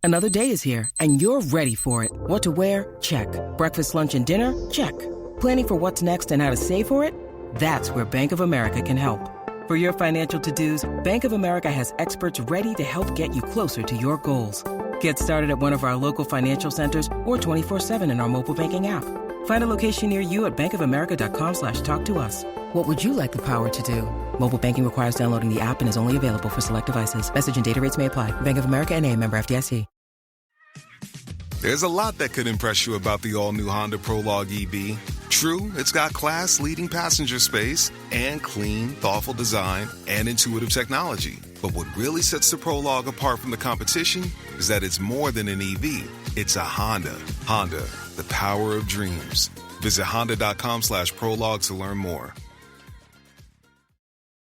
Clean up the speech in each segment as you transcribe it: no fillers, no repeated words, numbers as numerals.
Another day is here, and you're ready for it. What to wear? Check. Breakfast, lunch, and dinner? Check. Planning for what's next and how to save for it? That's where Bank of America can help. For your financial to-dos, Bank of America has experts ready to help get you closer to your goals. Get started at one of our local financial centers or 24/7 in our mobile banking app. Find a location near you at bankofamerica.com/talktous. What would you like the power to do? Mobile banking requires downloading the app and is only available for select devices. Message and data rates may apply. Bank of America N.A., member FDIC. There's a lot that could impress you about the all-new Honda Prologue EV. True, it's got class-leading passenger space and clean, thoughtful design and intuitive technology. But what really sets the Prologue apart from the competition is that it's more than an EV. It's a Honda. Honda, the power of dreams. Visit honda.com/prologue to learn more.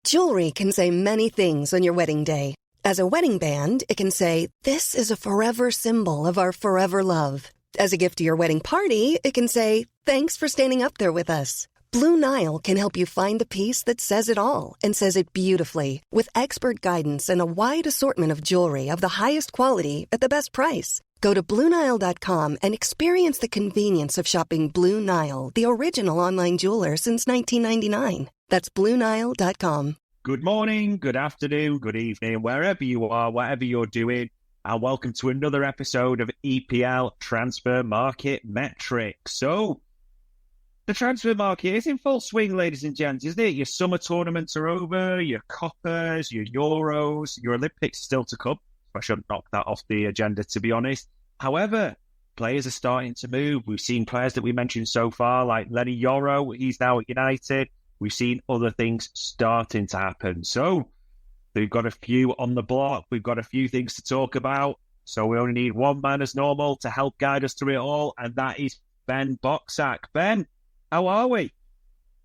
Jewelry can say many things on your wedding day. As a wedding band, it can say, "This is a forever symbol of our forever love." As a gift to your wedding party, it can say, "Thanks for standing up there with us." Blue Nile can help you find the piece that says it all and says it beautifully, with expert guidance and a wide assortment of jewelry of the highest quality at the best price. Go to BlueNile.com and experience the convenience of shopping Blue Nile, the original online jeweler since 1999. That's BlueNile.com. Good morning, good afternoon, good evening, wherever you are, whatever you're doing, and welcome to another episode of EPL Transfer Market Metrics. So, the transfer market is in full swing, ladies and gents, isn't it? Your summer tournaments are over, your Coppers, your Euros, your Olympics still to come. I shouldn't knock that off the agenda, to be honest. However, players are starting to move. We've seen players that we mentioned so far, like Lenny Yoro, he's now at United. We've seen other things starting to happen. So we've got a few on the block. We've got a few things to talk about. So we only need one man as normal to help guide us through it all. And that is Ben Bocsak. Ben, how are we?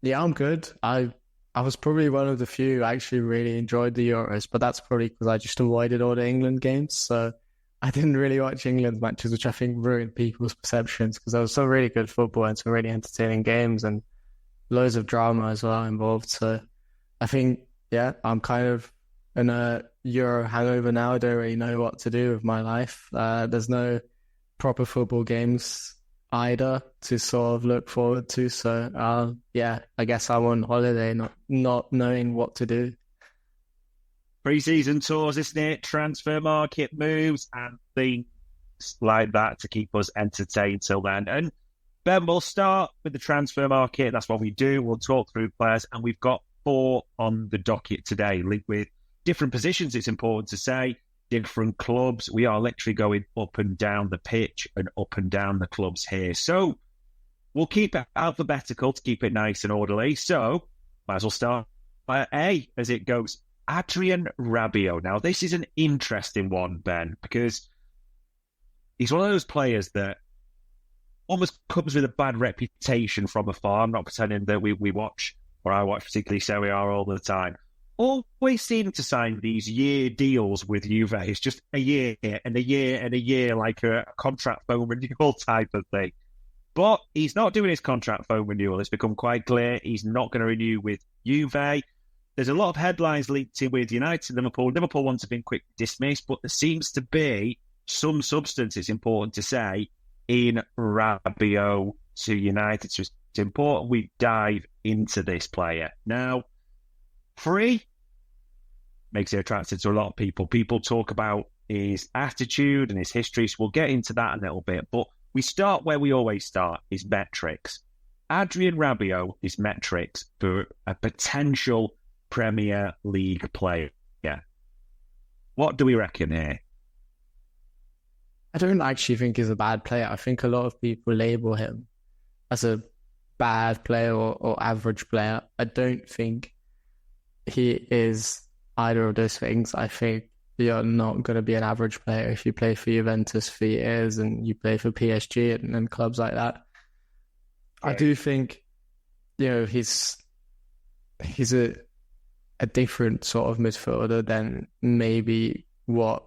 Yeah, I'm good. I was probably one of the few who actually really enjoyed the Euros, but that's probably because I just avoided all the England games. So I didn't really watch England matches, which I think ruined people's perceptions because there was some really good football and some really entertaining games and loads of drama as well involved. So I think, yeah, I'm kind of in a Euro hangover now. I don't really know what to do with my life. There's no proper football games either to sort of look forward to. So, yeah, I guess I'm on holiday, not knowing what to do. Pre-season tours, isn't it? Transfer market moves and things like that to keep us entertained till then. And Ben, we'll start with the transfer market. That's what we do. We'll talk through players, and we've got 4 on the docket today, linked with different positions, it's important to say, different clubs. We are literally going up and down the pitch and up and down the clubs here. So we'll keep it alphabetical to keep it nice and orderly. So might as well start by A as it goes. Adrien Rabiot. Now, this is an interesting one, Ben, because he's one of those players that almost comes with a bad reputation from afar. I'm not pretending that we watch, or I watch particularly Serie A all the time. Always seem to sign these year deals with Juve. It's just a year and a year and a year, like a contract phone renewal type of thing. But he's not doing his contract phone renewal. It's become quite clear he's not going to renew with Juve. There's a lot of headlines linked in with United and Liverpool. Liverpool ones have been quick dismissed, but there seems to be some substance, it's important to say, in Rabiot to United. So it's important we dive into this player. Now, free makes it attractive to a lot of people. People talk about his attitude and his history, so we'll get into that a little bit. But we start where we always start, is metrics. Adrien Rabiot is metrics for a potential Premier League player. Yeah. What do we reckon here? I don't actually think he's a bad player. I think a lot of people label him as a bad player or average player. I don't think he is either of those things. I think you're not going to be an average player if you play for Juventus for years and you play for PSG and clubs like that. Right. I do think, he's a different sort of midfielder than maybe what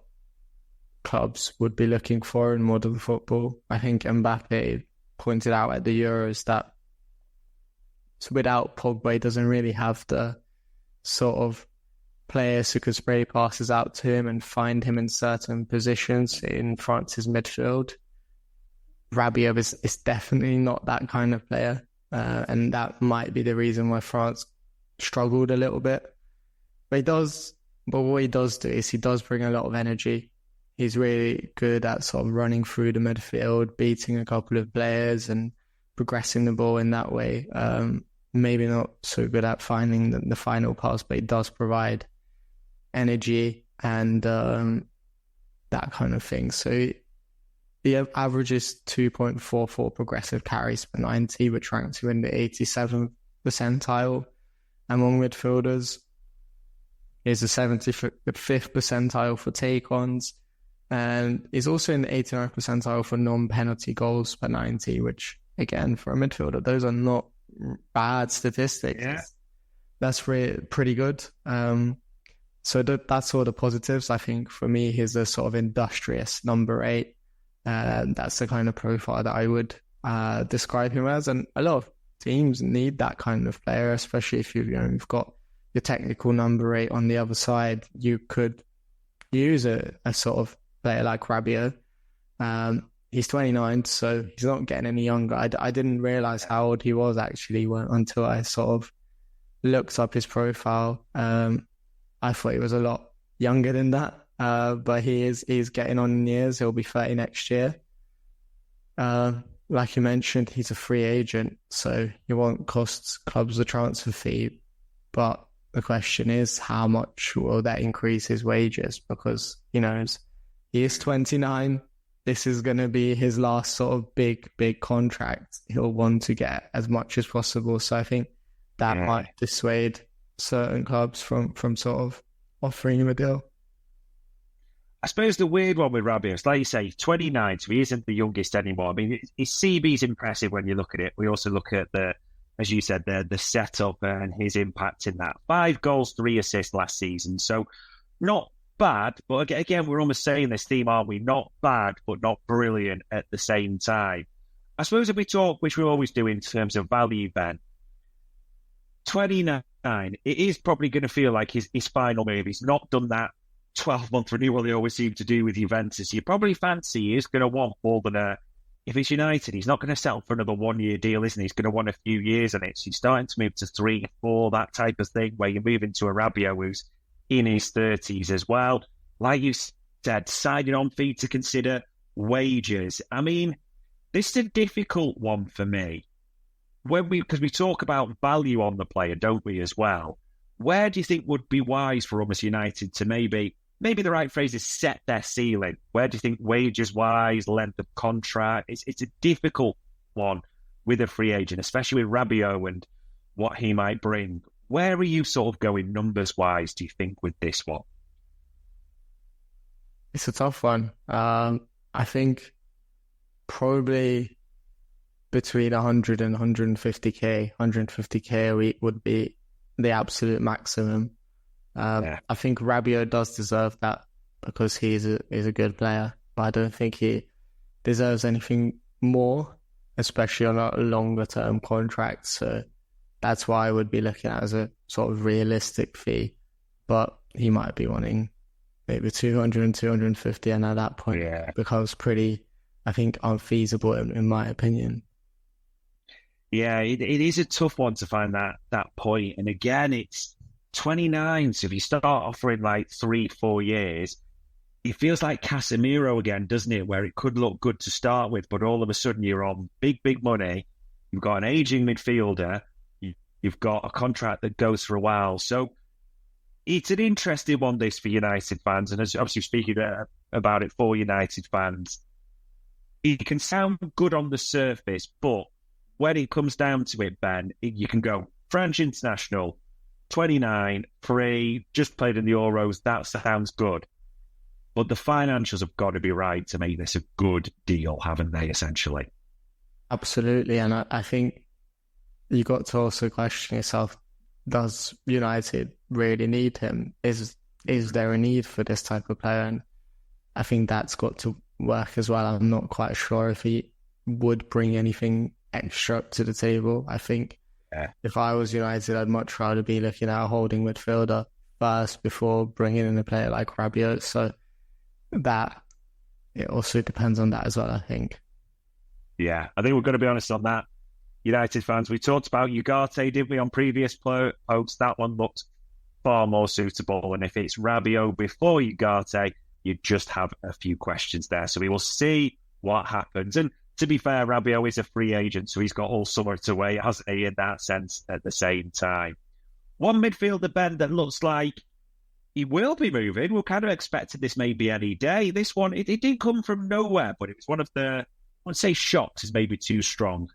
clubs would be looking for in modern football. I think Mbappe pointed out at the Euros that without Pogba, he doesn't really have the sort of players who could spray passes out to him and find him in certain positions in France's midfield. Rabiot is definitely not that kind of player. And that might be the reason why France struggled a little bit. But what he does do is he does bring a lot of energy. He's really good at sort of running through the midfield, beating a couple of players and progressing the ball in that way. Maybe not so good at finding the final pass, but he does provide energy and that kind of thing. So he averages 2.44 progressive carries per 90, which ranks him in the 87th percentile among midfielders. He's the 75th percentile for take-ons, and he's also in the 89th percentile for non-penalty goals per 90, which, again, for a midfielder, those are not bad statistics. Yeah. That's pretty good. So that's all the positives. I think for me, he's a sort of industrious number 8. That's the kind of profile that I would describe him as. And a lot of teams need that kind of player, especially if you've got your technical number 8 on the other side. You could use a sort of player like Rabiot. He's 29, so he's not getting any younger. I didn't realise how old he was actually until I sort of looked up his profile. I thought he was a lot younger than that, but he's getting on in years. He'll be 30 next year. Like you mentioned, he's a free agent, so he won't cost clubs a transfer fee. But the question is, how much will that increase his wages? Because, he is 29. This is going to be his last sort of big contract. He'll want to get as much as possible. So I think that might dissuade certain clubs from sort of offering him a deal. I suppose the weird one with Rabiot is, like you say, 29, so he isn't the youngest anymore. I mean, his CB's impressive when you look at it. We also look at as you said, the setup and his impact in that. 5 goals, 3 assists last season. So not bad, but again, we're almost saying this theme, aren't we? Not bad, but not brilliant at the same time. I suppose if we talk, which we always do in terms of value, Ben, 29, it is probably going to feel like his final move. He's not done that 12-month renewal they always seem to do with Juventus. You probably fancy he's going to want more than if it's United, he's not going to settle for another 1-year deal, isn't he? He's going to want a few years on it. So he's starting to move to 3, 4, that type of thing, where you move into a Rabiot who's in his 30s as well. Like you said, signing on fee to consider, wages. I mean, this is a difficult one for me. Because we talk about value on the player, don't we, as well? Where do you think would be wise for almost United to maybe the right phrase is set their ceiling? Where do you think wages-wise, length of contract? It's a difficult one with a free agent, especially with Rabiot and what he might bring. Where are you sort of going numbers-wise, do you think, with this one? It's a tough one. I think probably between 100 and 150k. 150k a week would be the absolute maximum. I think Rabiot does deserve that because he's a good player, but I don't think he deserves anything more, especially on a longer term contract. So that's why I would be looking at as a sort of realistic fee. But he might be wanting maybe 200 and 250, and at that point it becomes pretty, I think, unfeasible in my opinion. Yeah, it is a tough one to find that point. And again, it's 29, so if you start offering like 3-4 years, it feels like Casemiro again, doesn't it? Where it could look good to start with, but all of a sudden you're on big money. You've got an aging midfielder. You've got a contract that goes for a while. So it's an interesting one, this, for United fans. And as obviously speaking about it for United fans, it can sound good on the surface, but when it comes down to it, Ben, you can go French international, 29, free, just played in the Euros. That sounds good. But the financials have got to be right to make this a good deal, haven't they, essentially? Absolutely. And I think you got to also question yourself, does United really need him? Is there a need for this type of player? And I think that's got to work as well. I'm not quite sure if he would bring anything extra up to the table. I think if I was United, I'd much rather be looking at a holding midfielder first before bringing in a player like Rabiot. So that, it also depends on that as well, I think. Yeah, I think we're going to be honest on that. United fans, we talked about Ugarte, didn't we, on previous posts? That one looked far more suitable. And if it's Rabiot before Ugarte, you just have a few questions there. So we will see what happens. And to be fair, Rabiot is a free agent, so he's got all summer to wait, hasn't he, in that sense at the same time. One midfielder, Ben, that looks like he will be moving. We're kind of expecting this maybe any day. This one, it didn't come from nowhere, but it was one of the, I wouldn't say shocks is maybe too strong,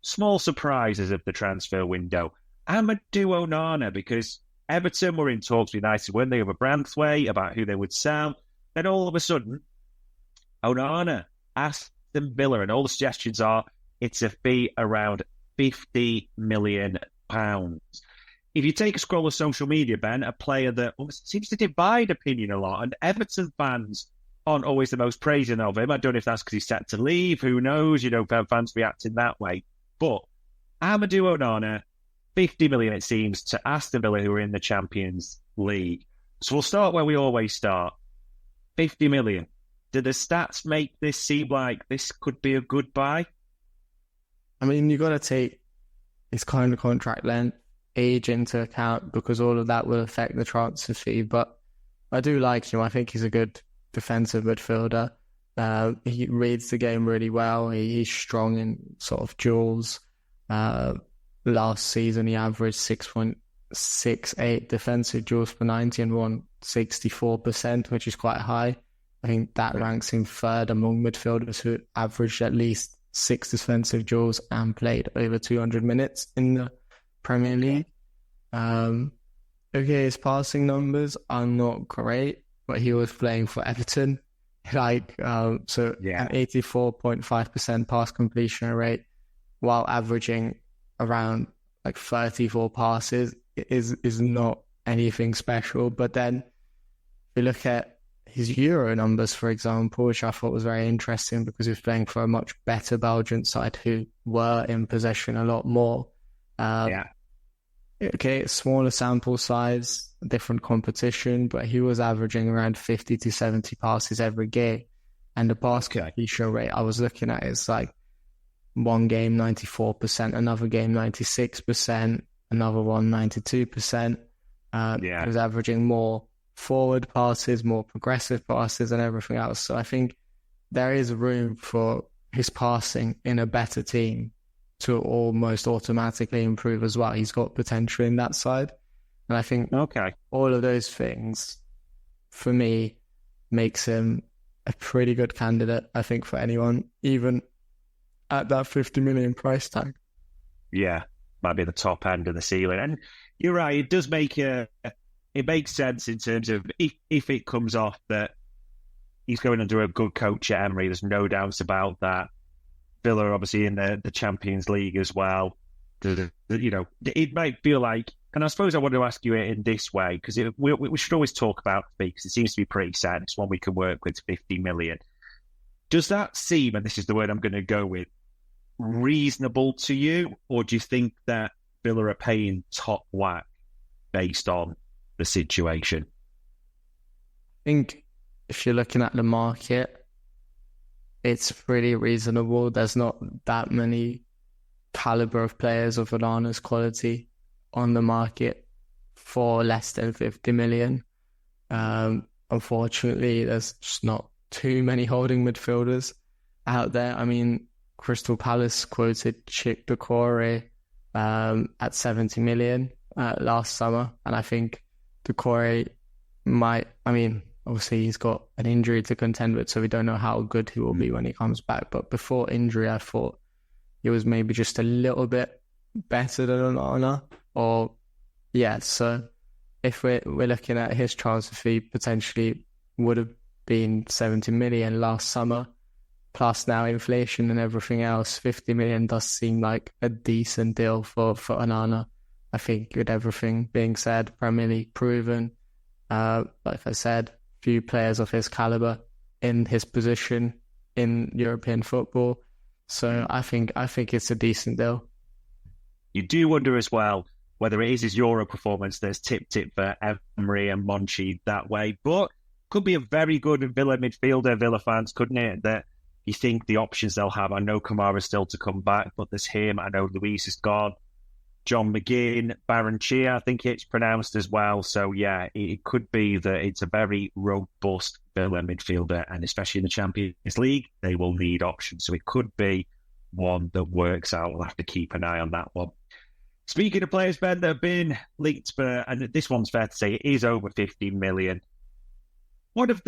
small surprises of the transfer window. Amadou Onana, because Everton were in talks with United when they were Branthwaite about who they would sell. Then all of a sudden, Onana, Aston Villa, and all the suggestions are it's a fee around £50 million. If you take a scroll of social media, Ben, a player that seems to divide opinion a lot, and Everton fans aren't always the most praising of him. I don't know if that's because he's set to leave. Who knows? Fans reacting that way. But Amadou Onana, 50 million, it seems, to Aston Villa, who are in the Champions League. So we'll start where we always start. 50 million. Do the stats make this seem like this could be a good buy? I mean, you've got to take his kind of contract length, age into account, because all of that will affect the transfer fee. But I do like him. I think he's a good defensive midfielder. He reads the game really well. He's strong in sort of duels. Last season, he averaged 6.68 defensive duels per 90 and won 64%, which is quite high. I think that ranks him third among midfielders who averaged at least 6 defensive duels and played over 200 minutes in the Premier League. His passing numbers are not great, but he was playing for Everton. An 84.5% pass completion rate while averaging around 34 passes is not anything special. But then if you look at his Euro numbers, for example, which I thought was very interesting because he was playing for a much better Belgian side who were in possession a lot more. Smaller sample size, different competition, but he was averaging around 50 to 70 passes every game. And the pass completion rate I was looking at is one game 94%, another game 96%, another one 92%. He was averaging more forward passes, more progressive passes and everything else. So I think there is room for his passing in a better team to almost automatically improve as well. He's got potential in that side. And I think all of those things, for me, makes him a pretty good candidate, I think, for anyone, even at that 50 million price tag. Yeah, might be the top end of the ceiling. And you're right, it does make it makes sense in terms of if it comes off that he's going under a good coach at Emery. There's no doubts about that. Villa obviously in the Champions League as well. It might feel like, and I suppose I want to ask you it in this way, because we should always talk about it because it seems to be pretty set. It's one we can work with, 50 million. Does that seem, and this is the word I'm going to go with, reasonable to you? Or do you think that Villa are paying top whack based on the situation? I think if you're looking at the market, it's pretty reasonable. There's not that many caliber of players of Onana's quality on the market for less than 50 million. Unfortunately, there's just not too many holding midfielders out there. I mean, Crystal Palace quoted Chick Doucouré at 70 million last summer, and I think Doucouré obviously he's got an injury to contend with, so we don't know how good he will be when he comes back. But before injury, I thought he was maybe just a little bit better than Onana. So if we're looking at his transfer fee, potentially would have been 70 million last summer, plus now inflation and everything else, 50 million does seem like a decent deal for Onana. I think with everything being said, Premier League proven, like I said, few players of his caliber in his position in European football. So I think it's a decent deal. You do wonder as well, whether it is his Euro performance that's tipped it for Emery and Monchi that way. But could be a very good Villa midfielder, Villa fans, couldn't it? That you think the options they'll have. I know Kamara's still to come back, but there's him. I know Luis is gone. John McGinn, Barrenechea, I think it's pronounced as well. So, yeah, it could be that it's a very robust Villa midfielder, and especially in the Champions League, they will need options. So it could be one that works out. We'll have to keep an eye on that one. Speaking of players, Ben, that have been linked for, and this one's fair to say, it is over 15 million. What of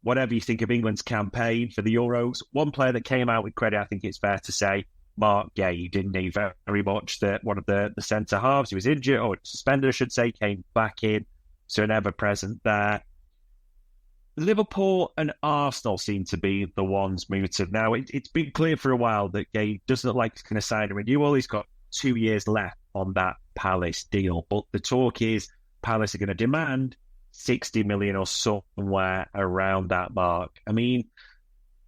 whatever you think of England's campaign for the Euros, one player that came out with credit, I think it's fair to say, Mark Guehi, didn't he? Very much one of the centre halves. He was injured, or suspended, I should say, came back in, so never present there. Liverpool and Arsenal seem to be the ones mooted. Now, it's been clear for a while that Guehi doesn't look like he's going to sign a renewal. He's got 2 years left on that Palace deal, but the talk is Palace are going to demand 60 million or somewhere around that mark. I mean,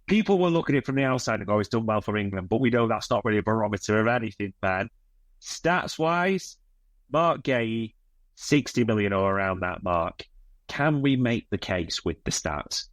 people will look at it from the outside and go, he's done well for England, but we know that's not really a barometer of anything, Ben. Stats-wise, Mark Guehi, 60 million or around that mark. Can we make the case with the stats?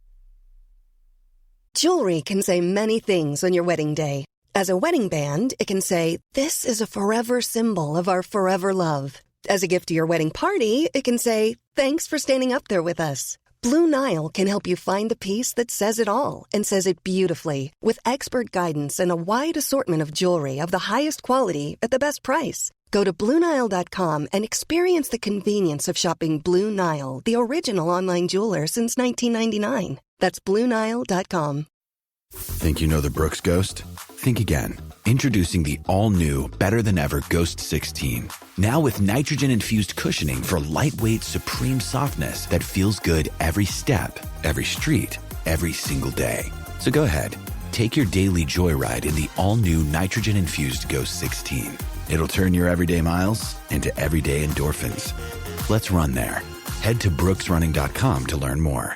Jewelry can say many things on your wedding day. As a wedding band, it can say, "This is a forever symbol of our forever love." As a gift to your wedding party, it can say, "Thanks for standing up there with us." Blue Nile can help you find the piece that says it all and says it beautifully, with expert guidance and a wide assortment of jewelry of the highest quality at the best price. Go to BlueNile.com and experience the convenience of shopping Blue Nile, the original online jeweler since 1999. That's BlueNile.com. Think you know the Brooks Ghost? Think again. Introducing the all-new, better-than-ever Ghost 16. Now with nitrogen-infused cushioning for lightweight, supreme softness that feels good every step, every street, every single day. So go ahead, take your daily joyride in the all-new nitrogen-infused Ghost 16. It'll turn your everyday miles into everyday endorphins. Let's run there. Head to brooksrunning.com to learn more.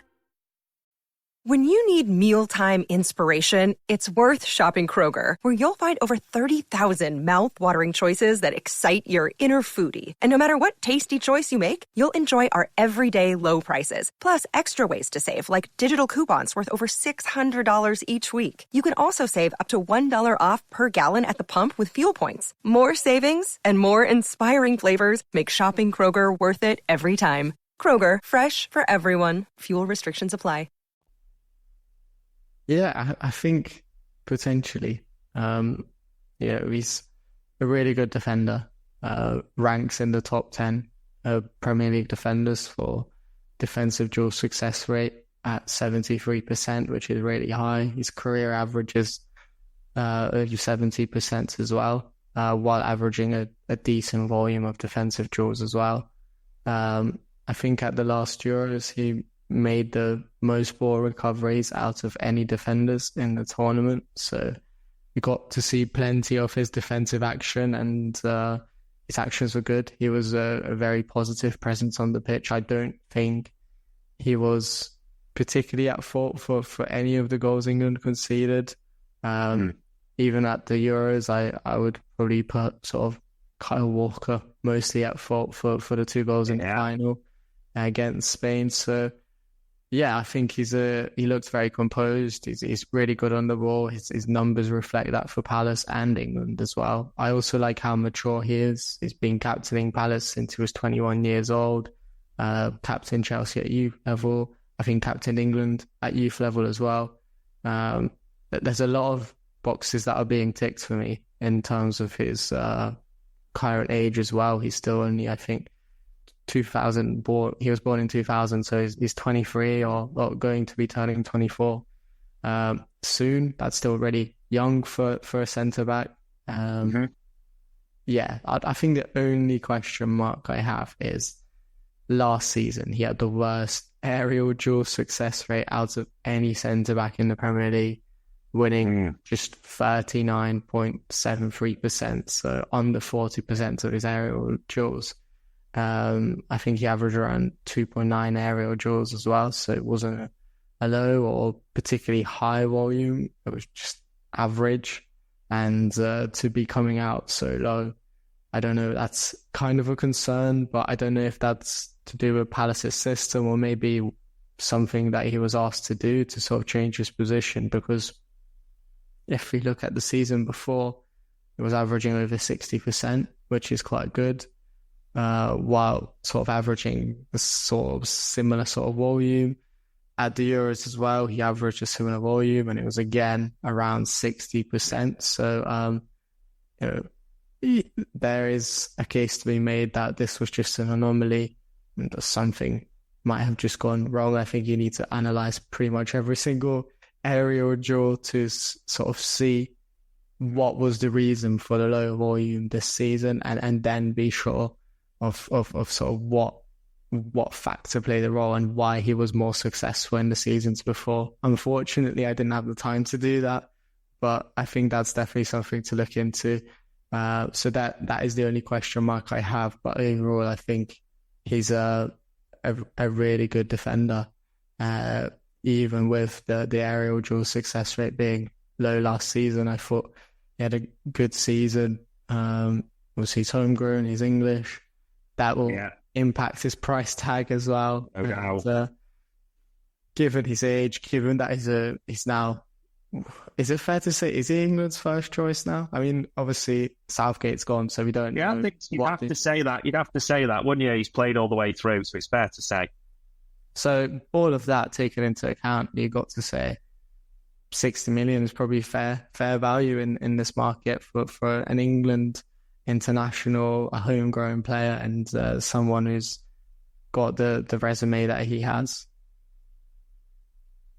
When you need mealtime inspiration, it's worth shopping Kroger, where you'll find over 30,000 mouth-watering choices that excite your inner foodie. And no matter what tasty choice you make, you'll enjoy our everyday low prices, plus extra ways to save, like digital coupons worth over $600 each week. You can also save up to $1 off per gallon at the pump with fuel points. More savings and more inspiring flavors make shopping Kroger worth it every time. Kroger, fresh for everyone. Fuel restrictions apply. Yeah, I think potentially. He's a really good defender. Ranks in the top 10 Premier League defenders for defensive dual success rate at 73%, which is really high. His career average is over 70% as well, while averaging a decent volume of defensive duels as well. I think at the last Euros, he made the most ball recoveries out of any defenders in the tournament. So we got to see plenty of his defensive action, and his actions were good. He was a very positive presence on the pitch. I don't think he was particularly at fault for any of the goals England conceded. Even at the Euros, I would probably put sort of Kyle Walker mostly at fault for the 2 goals in the final against Spain. So yeah, I think he looks very composed. He's really good on the ball. His numbers reflect that for Palace and England as well. I also like how mature he is. He's been captaining Palace since he was 21 years old. Captained Chelsea at youth level. I think captained England at youth level as well. There's a lot of boxes that are being ticked for me in terms of his current age as well. He's still only, I think, 2000 born. He was born in 2000, so he's 23 or going to be turning 24 soon. That's still really young for a centre back. Yeah, I think the only question mark I have is last season he had the worst aerial dual success rate out of any centre back in the Premier League, winning just 39.73%, so under 40% of his aerial duels. I think he averaged around 2.9 aerial duels as well, so it wasn't a low or particularly high volume. It was just average, and to be coming out so low I don't know, that's kind of a concern, but I don't know if that's to do with Palace's system or maybe something that he was asked to do to sort of change his position, because if we look at the season before, it was averaging over 60%, which is quite good, while sort of averaging a sort of similar sort of volume. At the Euros as well, he averaged a similar volume, and it was again around 60%. So, there is a case to be made that this was just an anomaly and that something might have just gone wrong. I think you need to analyze pretty much every single aerial duel to sort of see what was the reason for the low volume this season, and then be sure of sort of what factor played a role and why he was more successful in the seasons before. Unfortunately, I didn't have the time to do that, but I think that's definitely something to look into. So that is the only question mark I have. But overall, I think he's a really good defender, even with the aerial duel success rate being low last season. I thought he had a good season. Obviously, he's homegrown, he's English. That will impact his price tag as well. And, given his age, given that he's now, is it fair to say, is he England's first choice now? I mean, obviously Southgate's gone, so we don't know. I think you'd have to say that. You'd have to say that, wouldn't you? He's played all the way through, so it's fair to say. So all of that taken into account, you got to say 60 million is probably fair value in this market for an England international, a homegrown player, and someone who's got the resume that he has.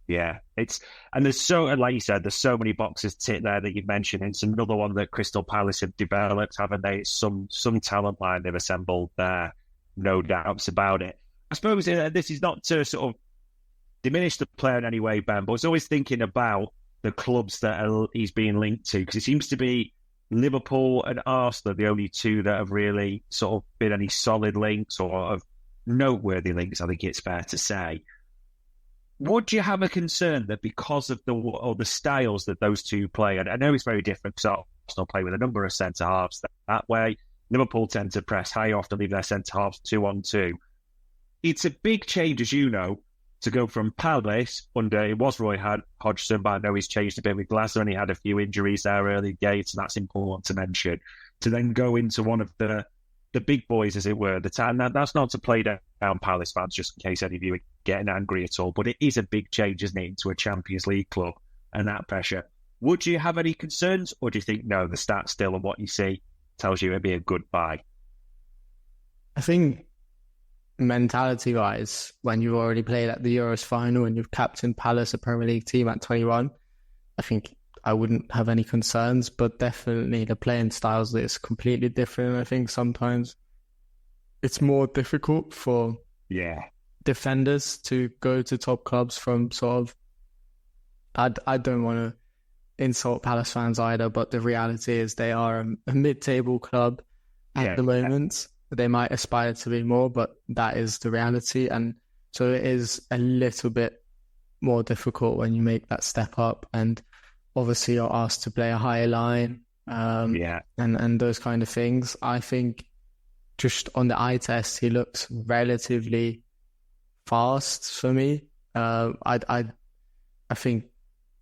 Yeah, and there's like you said, there's so many boxes ticked there that you've mentioned. It's another one that Crystal Palace have developed, haven't they? It's some talent line they've assembled there, no doubts about it. I suppose this is not to sort of diminish the player in any way, Ben, but I was always thinking about the clubs that he's being linked to, because it seems to be Liverpool and Arsenal are the only two that have really sort of been any solid links or of noteworthy links, I think it's fair to say. Would you have a concern that because of the styles that those two play, and I know it's very different because Arsenal play with a number of centre-halves that way, Liverpool tend to press high, often leave their centre-halves 2-on-2. It's a big change, as you know, to go from Palace under, it was Roy Hodgson, but I know he's changed a bit with Glasser and he had a few injuries there early gates, and that's important to mention, to then go into one of the big boys, as it were. That's not to play down Palace fans, just in case any of you are getting angry at all, but it is a big change, isn't it, into a Champions League club and that pressure. Would you have any concerns, or do you think, no, the stats still and what you see tells you it'd be a good buy? I think mentality-wise, when you've already played at the Euros final and you've captained Palace, a Premier League team at 21, I think I wouldn't have any concerns, but definitely the playing styles is completely different. I think sometimes it's more difficult for defenders to go to top clubs from sort of, I don't want to insult Palace fans either, but the reality is they are a mid-table club at the moment. They might aspire to be more, but that is the reality. And so it is a little bit more difficult when you make that step up. And obviously you're asked to play a higher line and those kind of things. I think just on the eye test, he looks relatively fast for me. I think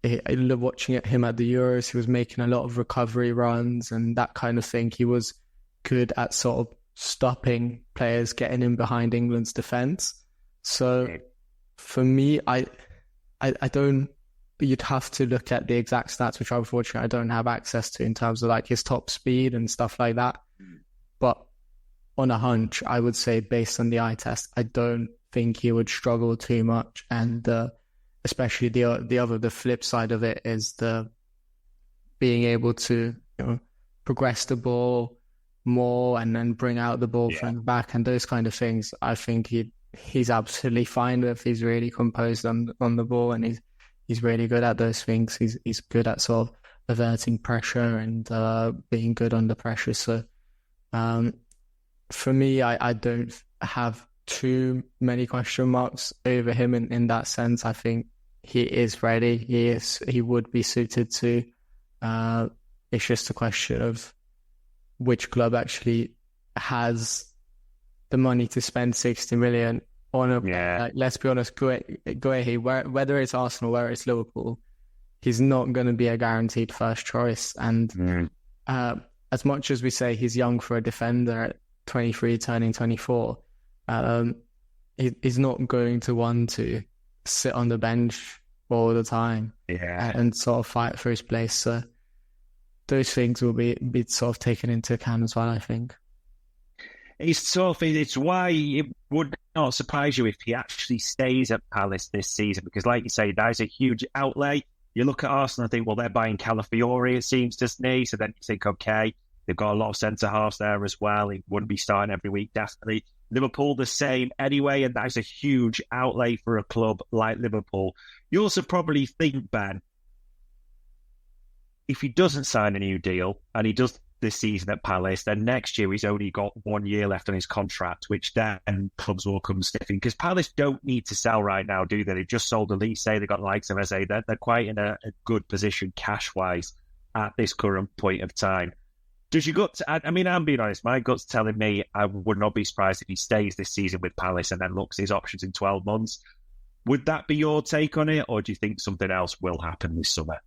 I love watching him at the Euros. He was making a lot of recovery runs and that kind of thing. He was good at sort of stopping players getting in behind England's defence. So for me, I don't, you'd have to look at the exact stats, which unfortunately I don't have access to in terms of like his top speed and stuff like that. But on a hunch, I would say based on the eye test, I don't think he would struggle too much. And especially the flip side of it is the being able to progress the ball more and then bring out the ball from the back and those kind of things. I think he's absolutely fine with. He's really composed on the ball, and he's really good at those things. He's good at sort of averting pressure and being good under pressure. So for me, I don't have too many question marks over him in that sense. I think he is ready. He would be suited to. It's just a question of which club actually has the money to spend 60 million on a, let's be honest, Guehi, whether it's Arsenal, whether it's Liverpool, he's not going to be a guaranteed first choice. And as much as we say he's young for a defender at 23, turning 24, he's not going to want to sit on the bench all the time and sort of fight for his place. So those things will be sort of taken into account as well, I think. It's tough. It's why it would not surprise you if he actually stays at Palace this season, because like you say, that is a huge outlay. You look at Arsenal and think, well, they're buying Calafiori, it seems, doesn't he? So then you think, okay, they've got a lot of centre-halves there as well. He wouldn't be starting every week, definitely. Liverpool, the same anyway, and that is a huge outlay for a club like Liverpool. You also probably think, Ben, if he doesn't sign a new deal, and he does this season at Palace, then next year he's only got 1 year left on his contract, which then clubs will come sniffing. Because Palace don't need to sell right now, do they? They've just sold Elise, they've got the likes of SA. They're quite in a good position cash-wise at this current point of time. Does your gut... I mean, I'm being honest, my gut's telling me I would not be surprised if he stays this season with Palace and then looks at his options in 12 months. Would that be your take on it, or do you think something else will happen this summer?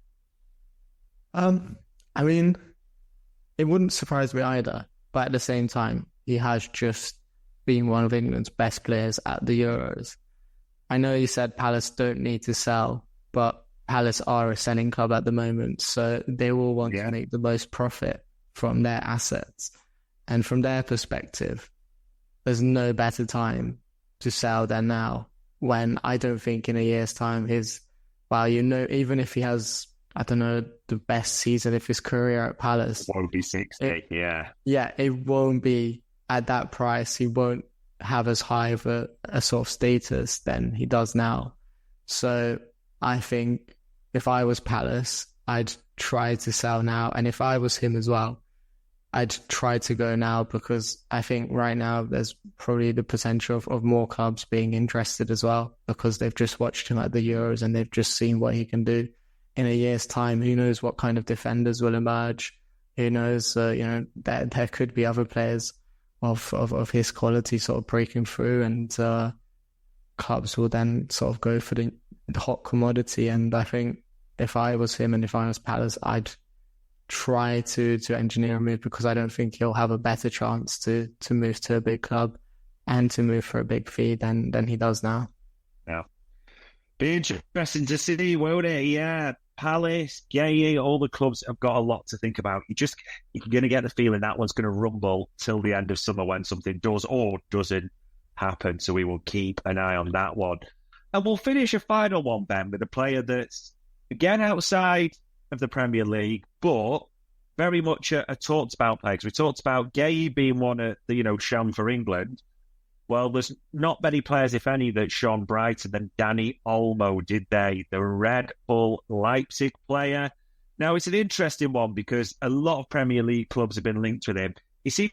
I mean, it wouldn't surprise me either, but at the same time, he has just been one of England's best players at the Euros. I know you said Palace don't need to sell, but Palace are a selling club at the moment, so they will want to make the most profit from their assets. And from their perspective, there's no better time to sell than now, when I don't think in a year's time even if he has, I don't know, the best season of his career at Palace. It won't be 60, Yeah, it won't be at that price. He won't have as high of a sort of status than he does now. So I think if I was Palace, I'd try to sell now. And if I was him as well, I'd try to go now, because I think right now there's probably the potential of more clubs being interested as well, because they've just watched him at the Euros and they've just seen what he can do. In a year's time, who knows what kind of defenders will emerge? Who knows, there could be other players of his quality sort of breaking through, and clubs will then sort of go for the hot commodity. And I think if I was him and if I was Palace, I'd try to engineer a move, because I don't think he'll have a better chance to move to a big club and to move for a big fee than he does now. Yeah. Be interesting to see, won't it? Yeah. Palace, Guehi, all the clubs have got a lot to think about. You're going to get the feeling that one's going to rumble till the end of summer when something does or doesn't happen. So we will keep an eye on that one. And we'll finish a final one, Ben, with a player that's, again, outside of the Premier League, but very much a talked about player. Because we talked about Guehi being one at the, shone for England. Well, there's not many players, if any, that shone brighter than Dani Olmo, did they? The Red Bull Leipzig player. Now, it's an interesting one because a lot of Premier League clubs have been linked with him. It seems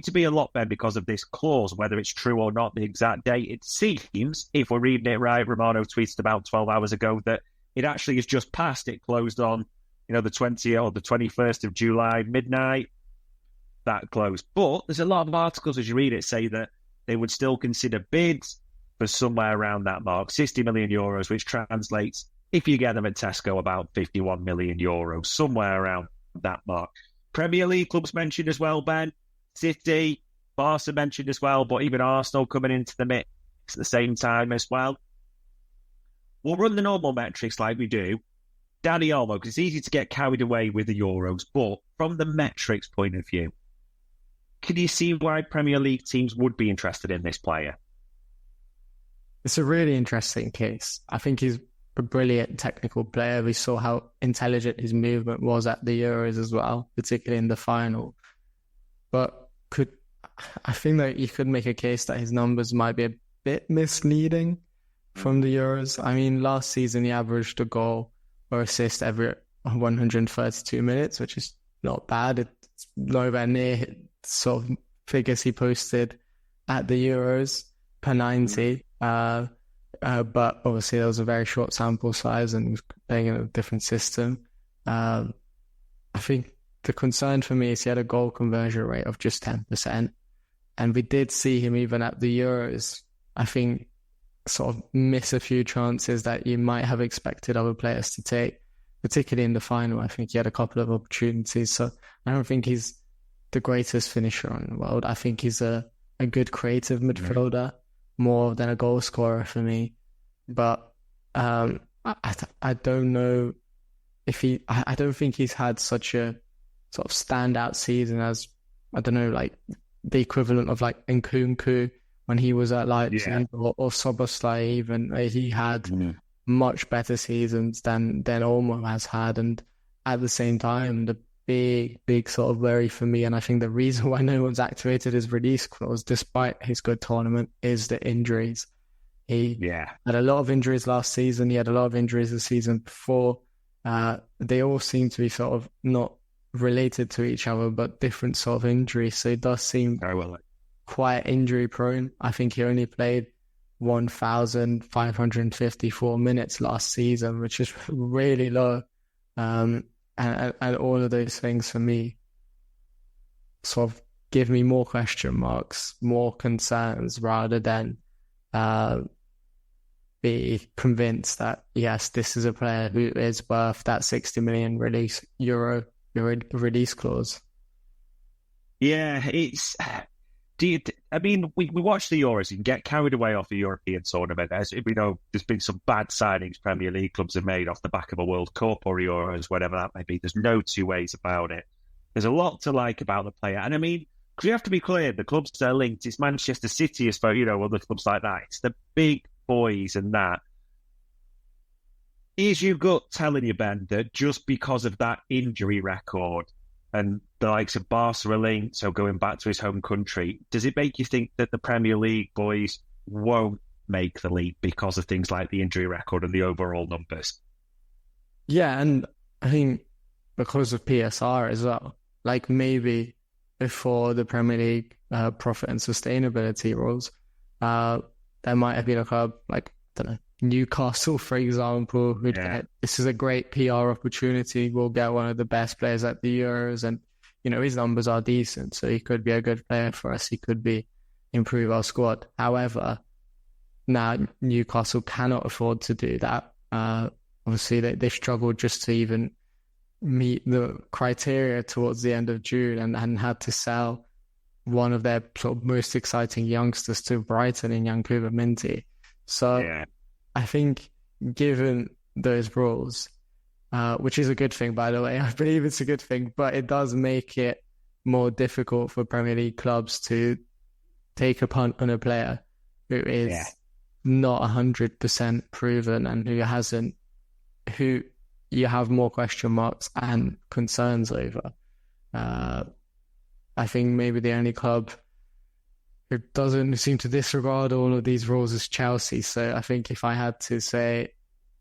to be a lot, Ben, because of this clause, whether it's true or not, the exact date. It seems, if we're reading it right, Romano tweeted about 12 hours ago that it actually has just passed. It closed on, the 20th or the 21st of July, midnight. That closed. But there's a lot of articles as you read it say that they would still consider bids for somewhere around that mark, 60 million euros, which translates, if you get them at Tesco, about 51 million euros, somewhere around that mark. Premier League clubs mentioned as well, Ben. City, Barca mentioned as well, but even Arsenal coming into the mix at the same time as well. We'll run the normal metrics like we do. Dani Olmo, because it's easy to get carried away with the Euros, but from the metrics point of view, can you see why Premier League teams would be interested in this player? It's a really interesting case. I think he's a brilliant technical player. We saw how intelligent his movement was at the Euros as well, particularly in the final. But I think that you could make a case that his numbers might be a bit misleading from the Euros. I mean, last season he averaged a goal or assist every 132 minutes, which is not bad. It's nowhere near sort of figures he posted at the Euros per 90. But obviously there was a very short sample size and he was playing in a different system. I think the concern for me is he had a goal conversion rate of just 10%. And we did see him even at the Euros, I think, sort of miss a few chances that you might have expected other players to take, particularly in the final. I think he had a couple of opportunities. So I don't think he's the greatest finisher in the world. I think he's a good creative midfielder, more than a goal scorer for me. But I don't know if I don't think he's had such a sort of standout season as, I don't know, like the equivalent of like Nkunku when he was at Leipzig, or Szoboszlai even. He had much better seasons than Olmo has had. And at the same time, the big sort of worry for me, and I think the reason why no one's activated his release clause, despite his good tournament, is the injuries. He had a lot of injuries last season. He had a lot of injuries the season before. They all seem to be sort of not related to each other, but different sort of injuries. So it does seem quite injury prone. I think he only played 1,554 minutes last season, which is really low. And all of those things for me sort of give me more question marks, more concerns, rather than be convinced that, yes, this is a player who is worth that 60 million euro release clause. Yeah, it's... we watch the Euros and get carried away off the European tournament. As we know, there's been some bad signings Premier League clubs have made off the back of a World Cup or Euros, whatever that may be. There's no two ways about it. There's a lot to like about the player. And I mean, because we have to be clear, the clubs that are linked, it's Manchester City, as far, other clubs like that. It's the big boys and that. Is your gut telling you, Ben, that just because of that injury record and the likes of Barca linked, so going back to his home country, does it make you think that the Premier League boys won't make the league because of things like the injury record and the overall numbers? Yeah, and I think because of PSR as well. Like maybe before the Premier League profit and sustainability rules, there might have been a club like, I don't know, Newcastle, for example, who'd get, this is a great PR opportunity. We'll get one of the best players at the Euros, and his numbers are decent, so he could be a good player for us. He could improve our squad. However, now Newcastle cannot afford to do that. Obviously, they struggled just to even meet the criteria towards the end of June, and had to sell one of their sort of most exciting youngsters to Brighton in Yankuba Minty. So I think given those rules, which is a good thing, by the way, I believe it's a good thing, but it does make it more difficult for Premier League clubs to take a punt on a player who is not 100% proven and who you have more question marks and concerns over. I think maybe the only club who doesn't seem to disregard all of these rules is Chelsea. So I think if I had to say,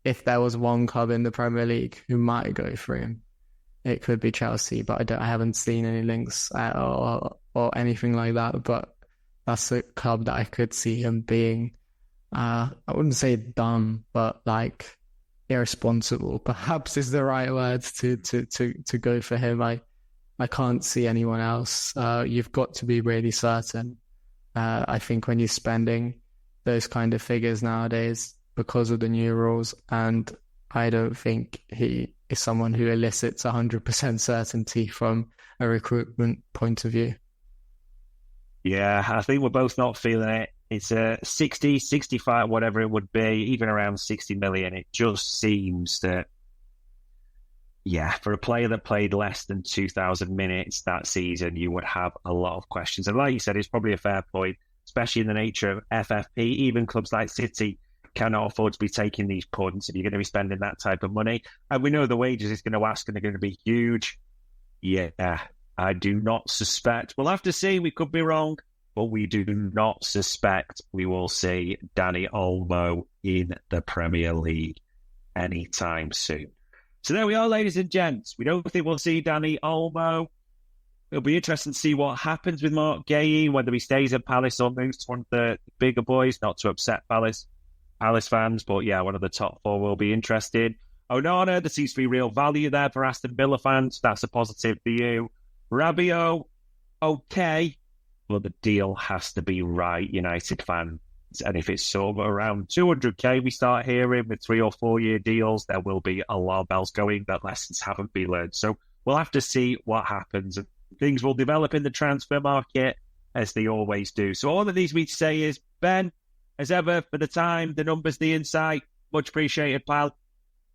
if there was one club in the Premier League who might go for him, it could be Chelsea. But I haven't seen any links or anything like that. But that's a club that I could see him being, I wouldn't say dumb, but like irresponsible, perhaps is the right word to go for him. I can't see anyone else. You've got to be really certain. I think when you're spending those kind of figures nowadays because of the new rules, and I don't think he is someone who elicits 100% certainty from a recruitment point of view. Yeah, I think we're both not feeling it. It's a 60, 65, whatever it would be, even around 60 million. It just seems that, for a player that played less than 2,000 minutes that season, you would have a lot of questions. And like you said, it's probably a fair point, especially in the nature of FFP. Even clubs like City cannot afford to be taking these punts if you're going to be spending that type of money. And we know the wages it's going to ask, and they're going to be huge. Yeah, I do not suspect. We'll have to see. We could be wrong, but we do not suspect we will see Dani Olmo in the Premier League anytime soon. So there we are, ladies and gents. We don't think we'll see Dani Olmo. It'll be interesting to see what happens with Mark Guehi, whether he stays at Palace or moves to one of the bigger boys, not to upset Palace fans. But yeah, one of the top four will be interested. Onana, there seems to be real value there for Aston Villa fans. That's a positive for you. Rabiot, okay, but the deal has to be right, United fans. And if it's sort of around 200k, we start hearing with 3 or 4 year deals, there will be alarm bells going that lessons haven't been learned. So we'll have to see what happens. Things will develop in the transfer market as they always do. So all that needs me to say is, Ben, as ever, for the time, the numbers, the insight, much appreciated, pal.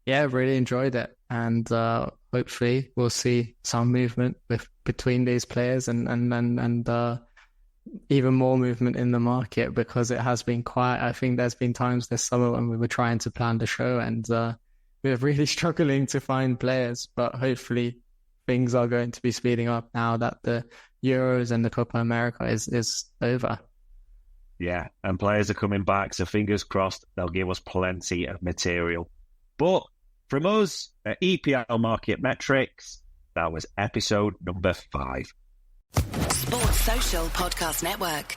Yeah, really enjoyed it. And hopefully we'll see some movement between these players and even more movement in the market, because it has been quiet. I think there's been times this summer when we were trying to plan the show and we were really struggling to find players, but hopefully things are going to be speeding up now that the Euros and the Copa America is over. Yeah, and players are coming back, so fingers crossed they'll give us plenty of material. But from us at EPL Market Metrics, that was episode number 5. Sports Social Podcast Network.